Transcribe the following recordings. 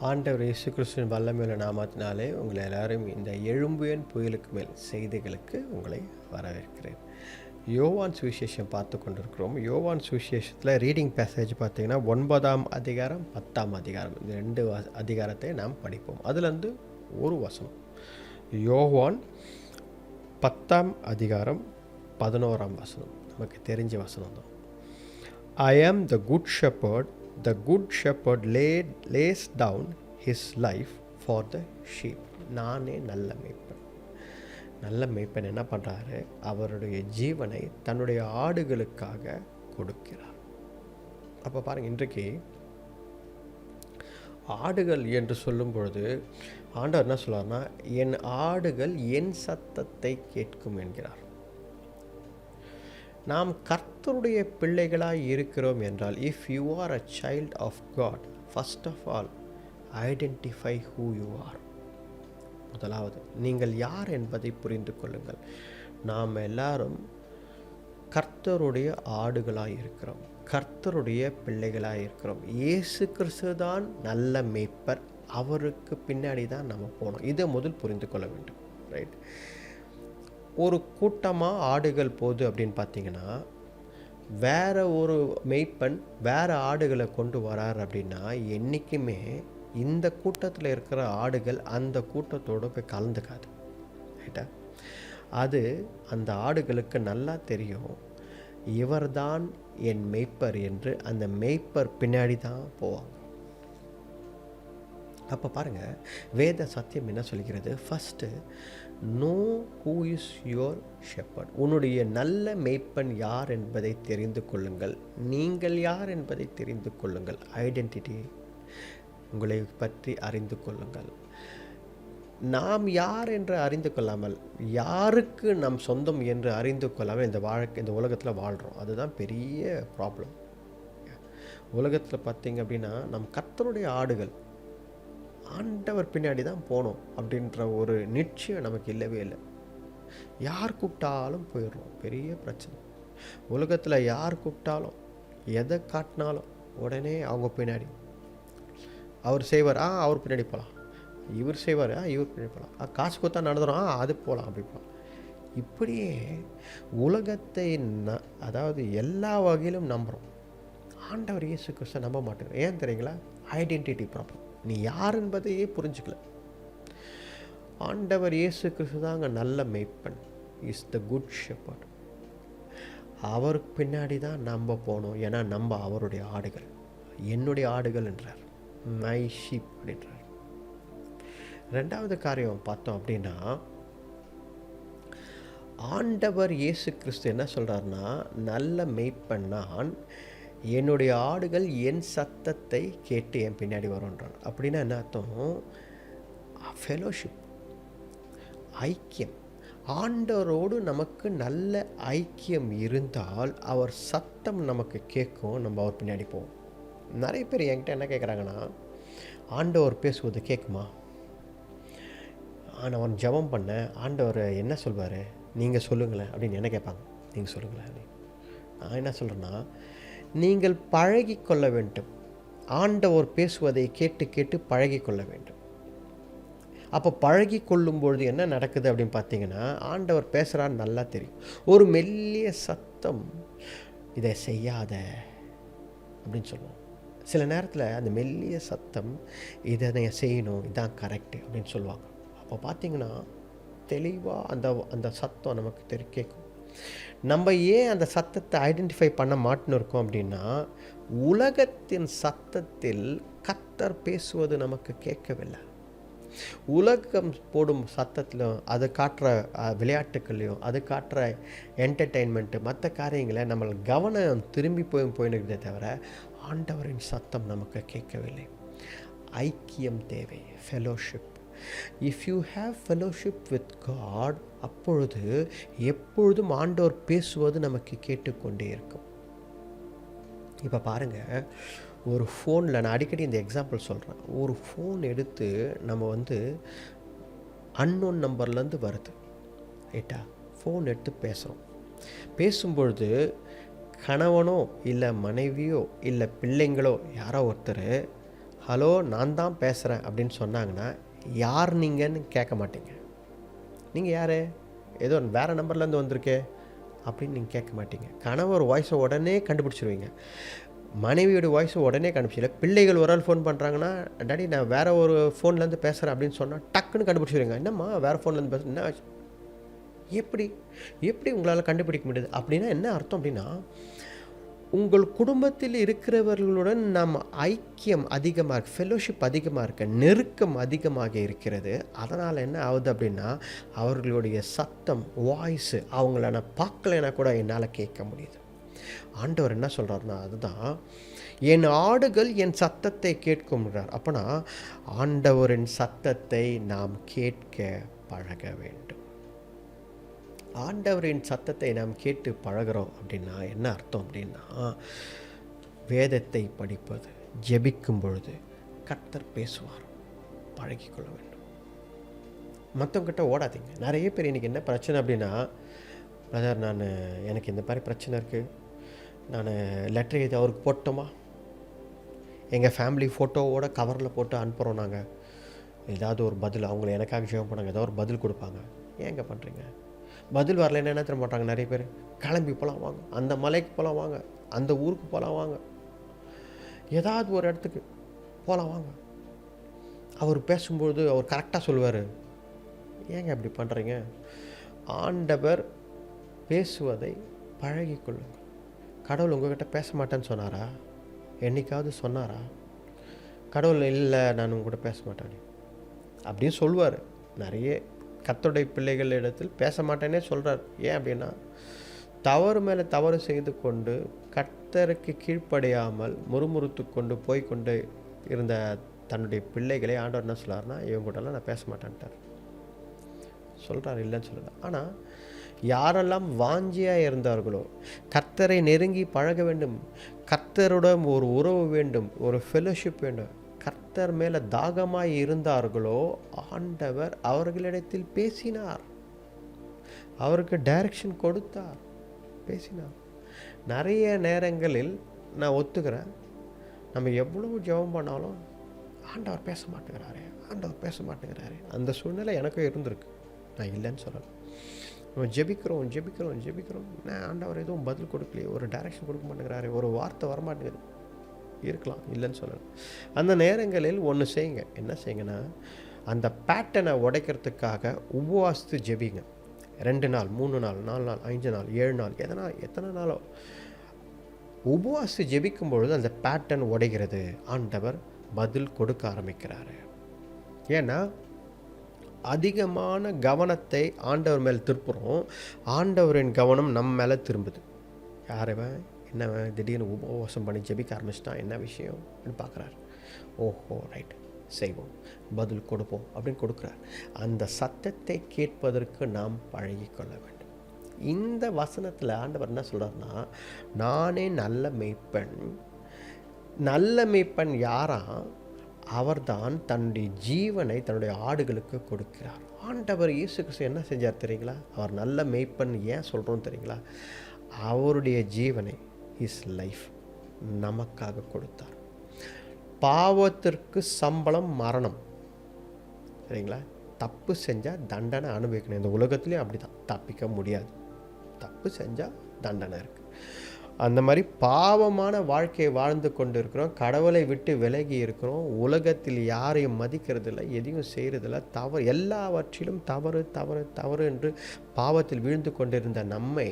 ஆண்டவர் இயேசு கிறிஸ்துவின் வல்லமையுள்ள நாமத்தினாலே உங்களை எல்லாரும் இந்த எழும்புயன் புயலுக்கு மேல் செய்திகளுக்கு உங்களை வரவேற்கிறேன். யோவான் சுவிசேஷம் பார்த்து கொண்டிருக்கிறோம். யோவான் சுவிசேஷத்தில் ரீடிங் பேசேஜ் பார்த்திங்கன்னா 9ஆம் அதிகாரம் 10ஆம் அதிகாரம், இந்த 2 அதிகாரத்தை நாம் படிப்போம். அதுலேருந்து ஒரு வசனம். யோவான் 10ஆம் அதிகாரம் 11ஆம் வசனம் நமக்கு தெரிஞ்ச வசனம் தான். I am the good shepherd. The good shepherd lays down his life for the sheep. நானே நல்ல மேய்ப்பன். நல்ல மேய்ப்பன் என்ன பண்ணுறாரு? அவருடைய ஜீவனை தன்னுடைய ஆடுகளுக்காக கொடுக்கிறார். அப்போ பாருங்கள், இன்றைக்கு ஆடுகள் என்று சொல்லும் பொழுது ஆண்டவர் என்ன சொல்றாருன்னா, என் ஆடுகள் என் சத்தத்தை கேட்கும் என்கிறார். நாம் கர்த்தருடைய பிள்ளைகளாய் இருக்கிறோம் என்றால், if you are a child of God, first of all identify who you are. முதலாவது நீங்கள் யார் என்பதை புரிந்து கொள்ளுங்கள். நாம் எல்லாரும் கர்த்தருடைய ஆடுகளாய் இருக்கிறோம், கர்த்தருடைய பிள்ளைகளாக இருக்கிறோம். இயேசு கிறிஸ்து தான் நல்ல மேய்ப்பர். அவருக்கு பின்னாடி தான் நம்ம போகணும். இதை முதல் புரிந்து கொள்ள வேண்டும். ரைட்? ஒரு கூட்டமாக ஆடுகள் போகுது அப்படின்னு பார்த்தீங்கன்னா, வேறு ஒரு மெய்ப்பன் வேறு ஆடுகளை கொண்டு வரார் அப்படின்னா, என்றைக்குமே இந்த கூட்டத்தில் இருக்கிற ஆடுகள் அந்த கூட்டத்தோடு போய் கலந்துக்காது. ரைட்டா? அது அந்த ஆடுகளுக்கு நல்லா தெரியும், இவர்தான் என் மெய்ப்பர் என்று. அந்த மெய்ப்பர் பின்னாடி தான் போவாங்க. அப்போ பாருங்கள், வேத சத்தியம் என்ன சொல்கிறது? First, know who is your shepherd. உன்னுடைய நல்ல மேய்ப்பன் யார் என்பதை தெரிந்து கொள்ளுங்கள். நீங்கள் யார் என்பதை தெரிந்து கொள்ளுங்கள். ஐடென்டிட்டி, உங்களை பற்றி அறிந்து கொள்ளுங்கள். நாம் யார் என்று அறிந்து கொள்ளாமல், யாருக்கு நம் சொந்தம் என்று அறிந்து கொள்ளாமல் இந்த உலகத்தில் வாழ்கிறோம். அதுதான் பெரிய ப்ராப்ளம். உலகத்தில் பார்த்தீங்க அப்படின்னா, நம் கர்த்தருடைய ஆடுகள், ஆண்டவர் பின்னாடி தான் போகணும் அப்படின்ற ஒரு நிச்சயம் நமக்கு இல்லவே இல்லை. யார் கூப்பிட்டாலும் போயிடுறோம். பெரிய பிரச்சனை. உலகத்தில் யார் கூப்பிட்டாலும், எதை காட்டினாலும் உடனே அவங்க பின்னாடி. அவர் செய்வார், அவர் பின்னாடி போகலாம். இவர் செய்வார், இவர் பின்னாடி போகலாம். காசு கொடுத்தா நடந்துடும், அது போகலாம், அப்படி போகலாம். இப்படியே உலகத்தை அதாவது எல்லா வகையிலும் நம்புகிறோம். ஆண்டவர் இயேசு கிறிஸ்துவை நம்ப மாட்டேங்கிறோம். ஏன் தெரியுங்களா? Identity problem. நீ யார் என்பதையே புரிஞ்சுக்கல. ஆண்டவர் இயேசு கிறிஸ்து தாங்க நல்ல மேய்ப்பன். Is the good shepherd. அவருக்கு பின்னாடி தான் நம்ம போகணும். ஏன்னா நம்ம அவருடைய ஆடுகள். என்னுடைய ஆடுகள் என்றார், மை ஷீப் அப்படின்றார். ரெண்டாவது காரியம் பார்த்தோம் அப்படின்னா, ஆண்டவர் இயேசு கிறிஸ்து என்ன சொல்கிறாருன்னா, நல்ல மேய்ப்பன் நான், என்னுடைய ஆடுகள் என் சத்தத்தை கேட்டு என் பின்னாடி வரும்ன்றார். அப்படின்னா என்ன அர்த்தம்? ஃபெலோஷிப், ஐக்கியம். ஆண்டவரோடு நமக்கு நல்ல ஐக்கியம் இருந்தால் அவர் சத்தம் நமக்கு கேட்கும், நம்ம அவர் பின்னாடி போவோம். நிறைய பேர் என்கிட்ட என்ன கேட்குறாங்கன்னா, ஆண்டவர் பேசுவது கேட்குமா? நான் ஜெபம் பண்ண, ஆண்டவர் என்ன சொல்வார், நீங்கள் சொல்லுங்களேன் அப்படின்னு என்ன கேட்பாங்க. நீங்கள் சொல்லுங்களேன் அப்படின்னு. நான் என்ன சொல்கிறேன்னா, நீங்கள் பழகி கொள்ள வேண்டும். ஆண்டவர் பேசுவதை கேட்டு கேட்டு பழகி கொள்ள வேண்டும். அப்போ பழகி கொள்ளும்பொழுது என்ன நடக்குது அப்படின்னு பார்த்தீங்கன்னா, ஆண்டவர் பேசுகிறான்னு நல்லா தெரியும். ஒரு மெல்லிய சத்தம், இதை செய்யாத அப்படின்னு சொல்லுவோம். சில நேரத்தில் அந்த மெல்லிய சத்தம், இதை நீங்கள் செய்யணும், இதான் கரெக்டு அப்படின்னு சொல்லுவாங்க. அப்போ பார்த்தீங்கன்னா தெளிவாக அந்த சத்தம் நமக்கு கேட்கும். நம்ம ஏன் அந்த சத்தத்தை ஐடென்டிஃபை பண்ண மாட்டேன்னு இருக்கோம் அப்படின்னா, உலகத்தின் சத்தத்தில் கர்த்தர் பேசுவது நமக்கு கேட்கவில்லை. உலகம் போடும் சத்தத்திலும், அது காட்டுற விளையாட்டுக்கள்லையும், அது காட்டுற என்டர்டெயின்மெண்ட்டு, மற்ற காரியங்களை நம்ம கவனம் திரும்பி போயினுக்கிறதே தவிர ஆண்டவரின் சத்தம் நமக்கு கேட்கவில்லை. ஐக்கியம் தேவை, fellowship. If you have fellowship with God, அப்பொழுது எப்பொழுதும் ஆண்டவர் பேசுவது நமக்கு கேட்டுக்கொண்டே இருக்கும். இப்போ பாருங்கள், ஒரு ஃபோனில், நான் அடிக்கடி இந்த எக்ஸாம்பிள் சொல்கிறேன். ஒரு ஃபோன் எடுத்து நம்ம அன்னோன் நம்பர்லேருந்து வருது, ரைட்டா? ஃபோன் எடுத்து பேசுகிறோம். பேசும்பொழுது கணவனோ இல்லை மனைவியோ இல்லை பிள்ளைங்களோ யாரோ ஒருத்தர், ஹலோ நான் தான் பேசுகிறேன் அப்படின்னு சொன்னாங்கன்னா யார் நீங்கன்னு கேட்க மாட்டீங்க. நீங்கள் யார், ஏதோ வேறு நம்பர்லேருந்து வந்திருக்கே அப்படின்னு நீங்கள் கேட்க மாட்டீங்க. கணவர் வாய்ஸை உடனே கண்டுபிடிச்சிருவீங்க, மனைவியோட வாய்ஸை உடனே கண்டுபிடிச்சிடல. பிள்ளைகள் ஒரு ஆள் ஃபோன் பண்ணுறாங்கன்னா, டாடி நான் வேறு ஒரு ஃபோன்லேருந்து பேசுகிறேன் அப்படின்னு சொன்னால் டக்குன்னு கண்டுபிடிச்சிருவீங்க. என்னம்மா வேறு ஃபோன்லேருந்து பேசுகிறேன், என்ன ஆச்சு? எப்படி எப்படி உங்களால் கண்டுபிடிக்க முடியுது அப்படின்னா என்ன அர்த்தம் அப்படின்னா, உங்கள் குடும்பத்தில் இருக்கிறவர்களுடன் நம்ம ஐக்கியம் அதிகமாக இருக்கு, ஃபெலோஷிப் அதிகமாக இருக்கு, நெருக்கம் அதிகமாக இருக்கிறது. அதனால் என்ன ஆகுது அப்படின்னா, அவர்களுடைய சத்தம், வாய்ஸு அவங்கள நான் பார்க்கலைன்னா கூட என்னால் கேட்க முடியுது. ஆண்டவர் என்ன சொல்கிறாருன்னா, அதுதான் என் ஆடுகள் என் சத்தத்தை கேட்கும்ன்றார். அப்போனா ஆண்டவரின் சத்தத்தை நாம் கேட்க பழக வேண்டும். ஆண்டவரின் சத்தத்தை நாம் கேட்டு பழகிறோம் அப்படின்னா என்ன அர்த்தம் அப்படின்னா, வேதத்தை படிப்பது, ஜெபிக்கும் பொழுது கர்த்தர் பேசுவார், பழகிக்கொள்ள வேண்டும். மற்றவங்கிட்ட ஓடாதீங்க. நிறைய பேர் இன்றைக்கி என்ன பிரச்சனை அப்படின்னா, பிரதர் எனக்கு இந்த மாதிரி பிரச்சனை இருக்குது, நான் லெட்டர் எழுதி அவருக்கு போட்டோமா, எங்கள் ஃபேமிலி ஃபோட்டோவோட கவரில் போட்டு அனுப்புகிறோம் நாங்கள், ஏதாவது ஒரு பதில் அவங்கள எனக்காக ஜெபம் பண்ணாங்க, ஏதாவது ஒரு பதில் கொடுப்பாங்க. ஏங்க பண்ணுறீங்க? பதில் வரலைன்னா என்ன தர மாட்டாங்க நிறைய பேர், கிளம்பி போகலாம் வாங்க, அந்த மலைக்கு போகலாம் வாங்க, அந்த ஊருக்கு போகலாம் வாங்க, ஏதாவது ஒரு இடத்துக்கு போகலாம் வாங்க. அவர் பேசும்பொழுது அவர் கரெக்டாக சொல்லுவார். ஏங்க அப்படி பண்ணுறீங்க? ஆண்டவர் பேசுவதை பழகிக்கொள்ளுங்க. கடவுள் உங்கள்கிட்ட பேச மாட்டேன்னு சொன்னாரா? என்னைக்காவது சொன்னாரா? கடவுள் இல்லை நான் உங்கள்கிட்ட பேச மாட்டேன் அப்படின்னு சொல்லுவார். நிறைய கர்த்தருடைய பிள்ளைகள் இடத்தில் பேச மாட்டேன்னே சொல்கிறார். ஏன் அப்படின்னா, தவறு மேலே தவறு செய்து கொண்டு கர்த்தருக்கு கீழ்ப்படியாமல் முறுமுறுத்து கொண்டு போய்கொண்டு இருந்த தன்னுடைய பிள்ளைகளை ஆண்டவர் என்ன சொல்கிறார்னா, இவங்கூடலாம் நான் பேச மாட்டேன்ட்டார் சொல்கிறார், இல்லைன்னு சொல்லலை. ஆனால் யாரெல்லாம் வாஞ்சியாக இருந்தார்களோ, கர்த்தரை நெருங்கி பழக வேண்டும், கர்த்தருடன் ஒரு உறவு வேண்டும், ஒரு ஃபெலோஷிப் வேண்டும், கர்த்தர் மேலே தாகமாய் இருந்தார்களோ, ஆண்டவர் அவர்களிடத்தில் பேசினார், அவருக்கு டைரக்ஷன் கொடுத்தார், பேசினார். நிறைய நேரங்களில் நான் ஒத்துக்கிறேன், நம்ம எவ்வளவு ஜெபம் பண்ணாலும் ஆண்டவர் பேச மாட்டேங்கிறாரு, ஆண்டவர் பேச மாட்டேங்கிறாரு. அந்த சூழ்நிலை எனக்கும் இருந்திருக்கு, நான் இல்லைன்னு சொல்லலை. நம்ம ஜெபிக்கிறோம், நான் ஆண்டவர் எதுவும் பதில் கொடுக்கலையே, ஒரு டைரக்ஷன் கொடுக்க மாட்டேங்கிறாரு, ஒரு வார்த்தை வரமாட்டேங்குது, இருக்கலாம், இல்லைன்னு சொல்லலை. அந்த நேரங்களில் ஒன்று செய்யுங்க. என்ன செய்யுங்கன்னா, அந்த பேட்டனை உடைக்கிறதுக்காக உபவாசித்து ஜெபிங்க. 2 நாள், 3 நாள், 4 நாள், 5 நாள், 7 நாள், எத்தனை நாளோ உபவாசித்து ஜெபிக்கும் பொழுது அந்த பேட்டர்ன் உடைகிறது, ஆண்டவர் பதில் கொடுக்க ஆரம்பிக்கிறாரு. ஏன்னா அதிகமான கவனத்தை ஆண்டவர் மேல் திருப்புறோம், ஆண்டவரின் கவனம் நம்ம மேலே திரும்புது. யாரவன் என்னவன் திடீர்னு உபவாசம் பண்ணி ஜெபிக்க ஆரம்பிச்சிட்டான், என்ன விஷயம் அப்படின்னு பார்க்குறாரு. ஓஹோ ரைட், செய்வோம், பதில் கொடுப்போம் அப்படின்னு கொடுக்குறார். அந்த சத்தத்தை கேட்பதற்கு நாம் பழகிக்கொள்ள வேண்டும். இந்த வசனத்தில் ஆண்டவர் என்ன சொல்கிறார்னா, நானே நல்ல மேய்ப்பன். நல்ல மேய்ப்பன் யாரா? அவர்தான் தன்னுடைய ஜீவனை தன்னுடைய ஆடுகளுக்கு கொடுக்கிறார். ஆண்டவர் இயேசு கிறிஸ்து என்ன செஞ்சார் தெரியுங்களா? அவர் நல்ல மேய்ப்பன் ஏன் சொல்கிறோன்னு தெரியுங்களா? அவருடைய ஜீவனை, ஹிஸ் லைஃப், நமக்காக கொடுத்தார். பாவத்திற்கு சம்பளம் மரணம், சரிங்களா? தப்பு செஞ்சால் தண்டனை அனுபவிக்கணும். இந்த உலகத்துலேயும் அப்படி தான், தப்பிக்க முடியாது. தப்பு செஞ்சால் தண்டனை இருக்குது. அந்த மாதிரி பாவமான வாழ்க்கையை வாழ்ந்து கொண்டு இருக்கிறோம், கடவுளை விட்டு விலகி இருக்கிறோம், உலகத்தில் யாரையும் மதிக்கிறதில்லை, எதையும் செய்கிறதில்ல, தவறு, எல்லாவற்றிலும் தவறு தவறு தவறு என்று பாவத்தில் வீழ்ந்து கொண்டிருந்த நம்மை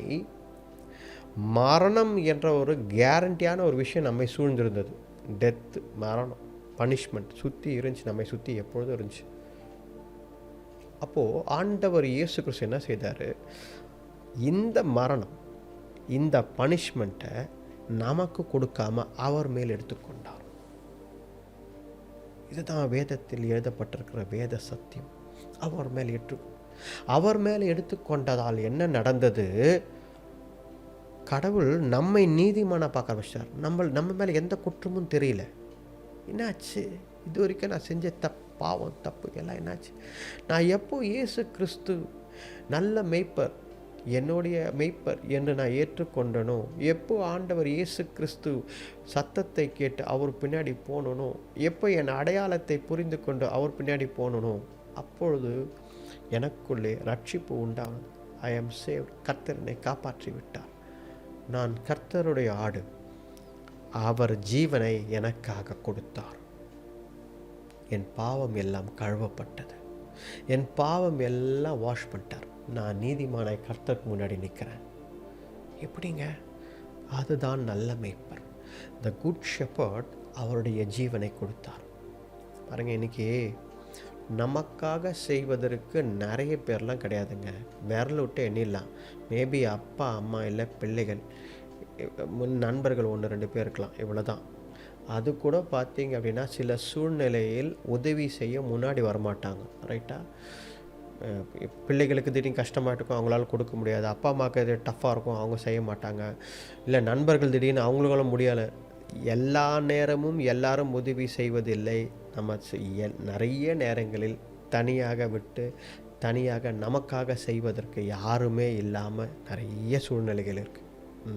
மரணம் என்ற ஒரு கேரண்டியான ஒரு விஷயம் நம்மை சூழ்ந்திருந்தது. டெத்து, மரணம், பனிஷ்மெண்ட் சுற்றி இருந்துச்சு, நம்மை சுற்றி எப்பொழுதும் இருந்துச்சு. அப்போது ஆண்டவர் இயேசு கிறிஸ்து என்ன செய்தார்? இந்த மரணம், இந்த பனிஷ்மெண்ட்டை நமக்கு கொடுக்காம அவர் மேல் எடுத்துக்கொண்டார். இதுதான் வேதத்தில் எழுதப்பட்டிருக்கிற வேத சத்தியம். அவர் மேல் எடுத்துக்கொண்டதால் என்ன நடந்தது? கடவுள் நம்மை நீதிமான பார்க்க ஆரம்பிச்சார். நம்ம மேலே எந்த குற்றமும் தெரியல. என்னாச்சு? இது வரைக்கும் நான் செஞ்ச பாவம், தப்பு எல்லாம் என்னாச்சு? நான் எப்போ இயேசு கிறிஸ்து நல்ல மேய்ப்பர், என்னுடைய மெய்ப்பர் என்று நான் ஏற்றுக்கொண்டனோ, எப்போ ஆண்டவர் இயேசு கிறிஸ்து சத்தத்தை கேட்டு அவர் பின்னாடி போனனோ, எப்போ என் அடையாளத்தை புரிந்து கொண்டு அவர் பின்னாடி போனனோ, அப்பொழுது எனக்குள்ளே ரட்சிப்பு உண்டானது. ஐ ஆம் சேவ்ட். கர்த்தர் என்னை காப்பாற்றி விட்டார். நான் கர்த்தருடைய ஆடு. அவர் ஜீவனை எனக்காக கொடுத்தார். என் பாவம் எல்லாம் கழுவப்பட்டது. என் பாவம் எல்லாம் வாஷ் பண்ணிட்டார். நான் நீதிமானாய் கர்த்தருக்கு முன்னாடி நிற்கிறேன். எப்படிங்க? அதுதான் நல்ல மேய்ப்பர். த குட் ஷெப்பர்ட் அவருடைய ஜீவனை கொடுத்தார். பாருங்க, இன்னைக்கு நமக்காக செய்வதற்கு நிறைய பேர்லாம் கிடையாதுங்க. விரல் விட்டு எண்ணிடலாம். மேபி அப்பா அம்மா இல்லை பிள்ளைகள், நண்பர்கள் 1-2 பேர் இருக்கலாம், இவ்வளோதான். அது கூட பார்த்தீங்க அப்படின்னா சில சூழ்நிலையில் உதவி செய்ய முன்னாடி வரமாட்டாங்க. ரைட்டா? பிள்ளைகளுக்கு திடீர்னு கஷ்டமாக இருக்கும், அவங்களால கொடுக்க முடியாது. அப்பா அம்மாவுக்கு இது டஃப்பாக இருக்கும், அவங்க செய்ய மாட்டாங்க. இல்லை நண்பர்கள் திடீர்னு அவங்களால முடியலை. எல்லா நேரமும் எல்லாரும் உதவி செய்வதில்லை. நம்ம நிறைய நேரங்களில் தனியாக விட்டு தனியாக நமக்காக செய்வதற்கு யாருமே இல்லாமல் நிறைய சூழ்நிலைகள் இருக்குது.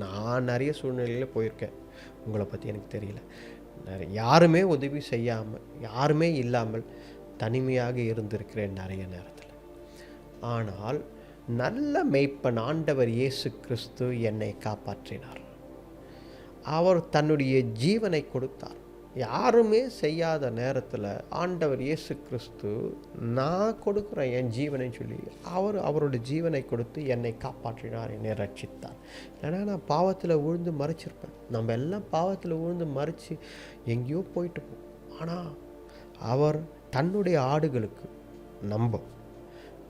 நான் நிறைய சூழ்நிலையில் போயிருக்கேன். உங்களை பற்றி எனக்கு தெரியல. யாருமே உதவி செய்யாமல், யாருமே இல்லாமல் தனிமையாக இருந்திருக்கிறேன் நிறைய நேரத்தில். ஆனால் நல்ல மேய்ப்பன் ஆண்டவர் இயேசு கிறிஸ்து என்னை காப்பாற்றினார். அவர் தன்னுடைய ஜீவனை கொடுத்தார். யாருமே செய்யாத நேரத்தில் ஆண்டவர் இயேசு கிறிஸ்து நான் கொடுக்குறேன் என் ஜீவனை சொல்லி அவருடைய ஜீவனை கொடுத்து என்னை காப்பாற்றினார், என்னை ரட்சித்தார். ஏன்னா நான் பாவத்தில் விழுந்து மறைச்சிருப்பேன். நம்ம எல்லாம் பாவத்தில் விழுந்து மறைச்சி எங்கேயோ போயிட்டு போவோம். ஆனால் அவர் தன்னுடைய ஆடுகளுக்கு நம்ம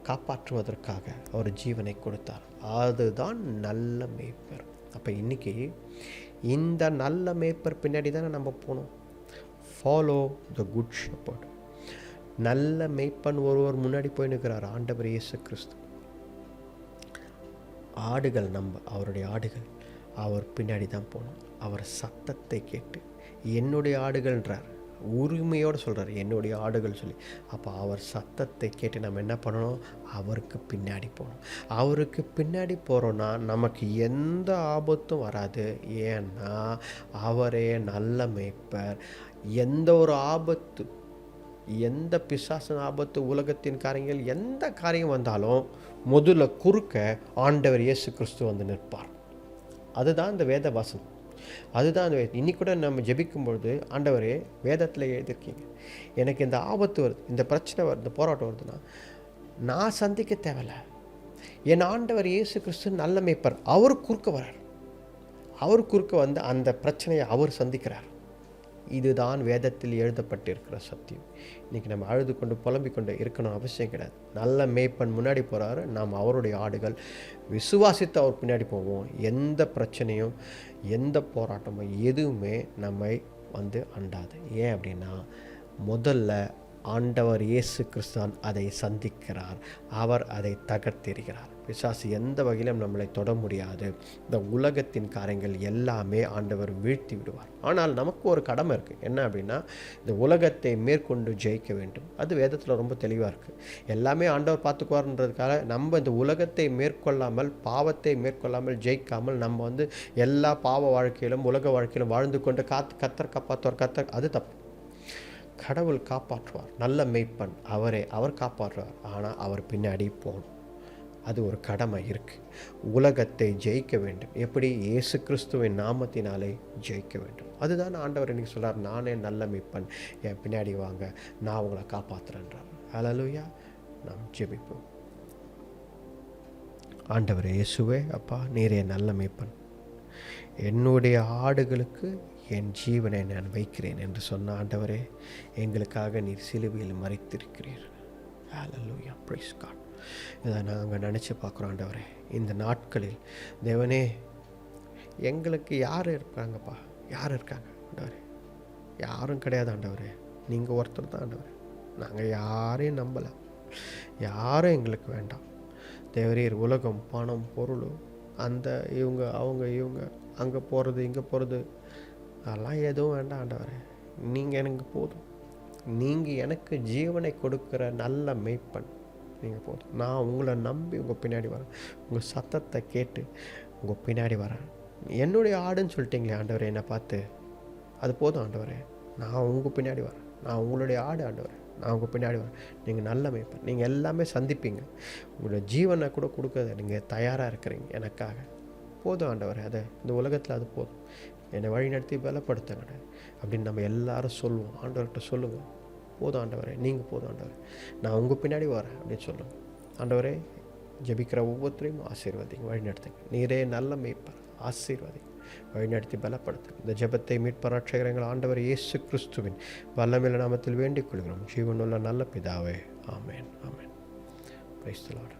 காப்பாற்றுவதற்காக அவர் ஜீவனை கொடுத்தார். அதுதான் நல்ல மேய்ப்பர். அப்போ இன்றைக்கி இந்த நல்ல மேய்ப்பர் பின்னாடி தானே நம்ம போகணும். Follow the good shepherd. நல்ல மேய்ப்பன் ஒருவர் முன்னாடி போய் நிற்கிறார், ஆண்டவர் இயேசு கிறிஸ்து. ஆடுகள் நம்ம அவருடைய ஆடுகள். அவர் பின்னாடி தான் போகணும். அவர் சத்தத்தை கேட்டு என்னுடைய ஆடுகள்ன்றார், உரிமையோடு சொல்கிறார், என்னுடைய ஆடுகள் சொல்லி. அப்போ அவர் சத்தத்தை கேட்டு நம்ம என்ன பண்ணணும்? அவருக்கு பின்னாடி போகணும். அவருக்கு பின்னாடி போகிறோன்னா நமக்கு எந்த ஆபத்தும் வராது. ஏன்னா அவரே நல்ல மேய்ப்பர். எந்த ஒரு ஆபத்து, எந்த பிசாசின் ஆபத்து, உலகத்தின் காரியங்கள், எந்த காரியம் வந்தாலும் முதல்ல குறுக்க ஆண்டவர் இயேசு கிறிஸ்து வந்து நிற்பார். அதுதான் இந்த வேத வாசனம். அதுதான் இன்னைக்கு கூட நம்ம ஜெபிக்கும்பொழுது, ஆண்டவரே வேதத்தில் எழுதியிருக்கீங்க, எனக்கு இந்த ஆபத்து வருது, இந்த பிரச்சனை வருது, இந்த போராட்டம் வருதுன்னா நான் சந்திக்க தேவையில்லை. என் ஆண்டவர் இயேசு கிறிஸ்து நல்ல மேய்ப்பர். அவர் குறுக்க வரார். அவர் குறுக்க வந்து அந்த பிரச்சனையை அவர் சந்திக்கிறார். இதுதான் வேதத்தில் எழுதப்பட்டிருக்கிற சத்தியம். இன்றைக்கி நம்ம அழுது கொண்டு புலம்பிக் கொண்டு இருக்கணும் அவசியம் கிடையாது. நல்ல மேய்ப்பன் முன்னாடி போகிறாரு, நாம் அவருடைய ஆடுகள். விசுவாசித்து அவர் பின்னாடி போவோம். எந்த பிரச்சனையும் எந்த போராட்டமும் எதுவுமே நம்மை வந்து அண்டாது. ஏன் அப்படின்னா முதல்ல ஆண்டவர் இயேசு கிறிஸ்தான் அதை சந்திக்கிறார். அவர் அதை தகர்த்தெறிகிறார். பிசாசு எந்த வகையிலும் நம்மளை தொட முடியாது. இந்த உலகத்தின் காரியங்கள் எல்லாமே ஆண்டவர் வீழ்த்தி விடுவார். ஆனால் நமக்கு ஒரு கடமை இருக்குது. என்ன அப்படின்னா, இந்த உலகத்தை மேற்கொண்டு ஜெயிக்க வேண்டும். அது வேதத்தில் ரொம்ப தெளிவாக இருக்குது. எல்லாமே ஆண்டவர் பார்த்துக்குவார்ன்றதுக்காக நம்ம இந்த உலகத்தை மேற்கொள்ளாமல், பாவத்தை மேற்கொள்ளாமல் ஜெயிக்காமல் நம்ம வந்து எல்லா பாவ வாழ்க்கையிலும் உலக வாழ்க்கையிலும் வாழ்ந்து கொண்டு கத்தர் காப்பாற்றுவார், அது தப்பு. கடவுள் காப்பாற்றுவார். நல்ல மேய்ப்பன் அவரே, அவர் காப்பாற்றுவார். ஆனால் அவர் பின்னாடி போகணும். அது ஒரு கடமை இருக்குது. உலகத்தை ஜெயிக்க வேண்டும். எப்படி? இயேசு கிறிஸ்துவின் நாமத்தினாலே ஜெயிக்க வேண்டும். அதுதான் ஆண்டவர் இன்னைக்கு சொல்கிறார், நானே நல்ல மேய்ப்பன், என் பின்னாடி வாங்க, நான் உங்களை காப்பாற்றுறேன்றார். ஹல்லேலூயா. நாம் ஜெபிப்போம். ஆண்டவர் இயேசுவே, அப்பா நீரே நல்ல மேய்ப்பன், என்னுடைய ஆடுகளுக்கு என் ஜீவனை நான் வைக்கிறேன் என்று சொன்ன ஆண்டவரே, எங்களுக்காக நீர் சிலுவையில் மரித்திருக்கிறீர். ஹல்லேலூயா. Price God. இதை நாங்கள் நினச்சி பார்க்குறோம் ஆண்டவரே. இந்த நாட்களில் தேவனே எங்களுக்கு யார் இருக்காங்கப்பா? யார் இருக்காங்க ஆண்டவரே? யாரும் கிடையாது ஆண்டவரே. நீங்கள் ஒருத்தர் தான் ஆண்டவரே. நாங்கள் யாரையும் நம்பலை. யாரும் எங்களுக்கு வேண்டாம் தேவரீர். உலகம், பணம், பொருள், அந்த இவங்க அவங்க இவங்க அங்கே போகிறது இங்கே போகிறது அதெல்லாம் எதுவும் வேண்டாம் ஆண்டவரே. நீங்கள் எனக்கு போதும். நீங்கள் எனக்கு ஜீவனை கொடுக்குற நல்ல மேய்ப்பன். நீங்கள் போதும். நான் உங்களை நம்பி உங்கள் பின்னாடி வரேன். உங்கள் சத்தத்தை கேட்டு உங்கள் பின்னாடி வரேன். என்னுடைய ஆடுன்னு சொல்லிட்டீங்களே ஆண்டவரே என்னை பார்த்து, அது போதும் ஆண்டவரே. நான் உங்கள் பின்னாடி வரேன். நான் உங்களுடைய ஆடு ஆண்டவரே. நான் உங்கள் பின்னாடி வரேன். நீங்கள் நல்ல மேய்ப்பர். நீங்கள் எல்லாமே சந்திப்பீங்க. உங்களோட ஜீவனை கூட கொடுக்க நீங்கள் தயாராக இருக்கிறீங்க எனக்காக. போதும் ஆண்டவரே, அதை இந்த உலகத்தில் அது போதும். என்னை வழிநடத்தி பலப்படுத்துங்க அப்படின்னு நம்ம எல்லாரும் சொல்லுவோம். ஆண்டவர்கிட்ட சொல்லுங்கள், போதும் ஆண்டவரே, நீங்கள் போதும் ஆண்டவரே, நான் உங்கள் பின்னாடி வரேன் அப்படின்னு சொல்லுங்கள். ஆண்டவரே, ஜெபிக்கிற ஒவ்வொருத்தரையும் ஆசீர்வதிங்க, வழிநடத்துங்க. நீரே நல்ல மேய்ப்பர், ஆசீர்வதிங்க, வழிநடத்தி பலப்படுத்துங்க. இந்த ஜெபத்தை மீட்பர் ரட்சகர் ஆண்டவர் இயேசு கிறிஸ்துவின் வல்லமையுள்ள நாமத்தில் வேண்டிக் கொள்கிறோம். ஜீவனுள்ள நல்ல பிதாவே, ஆமேன், ஆமேன். Praise the Lord.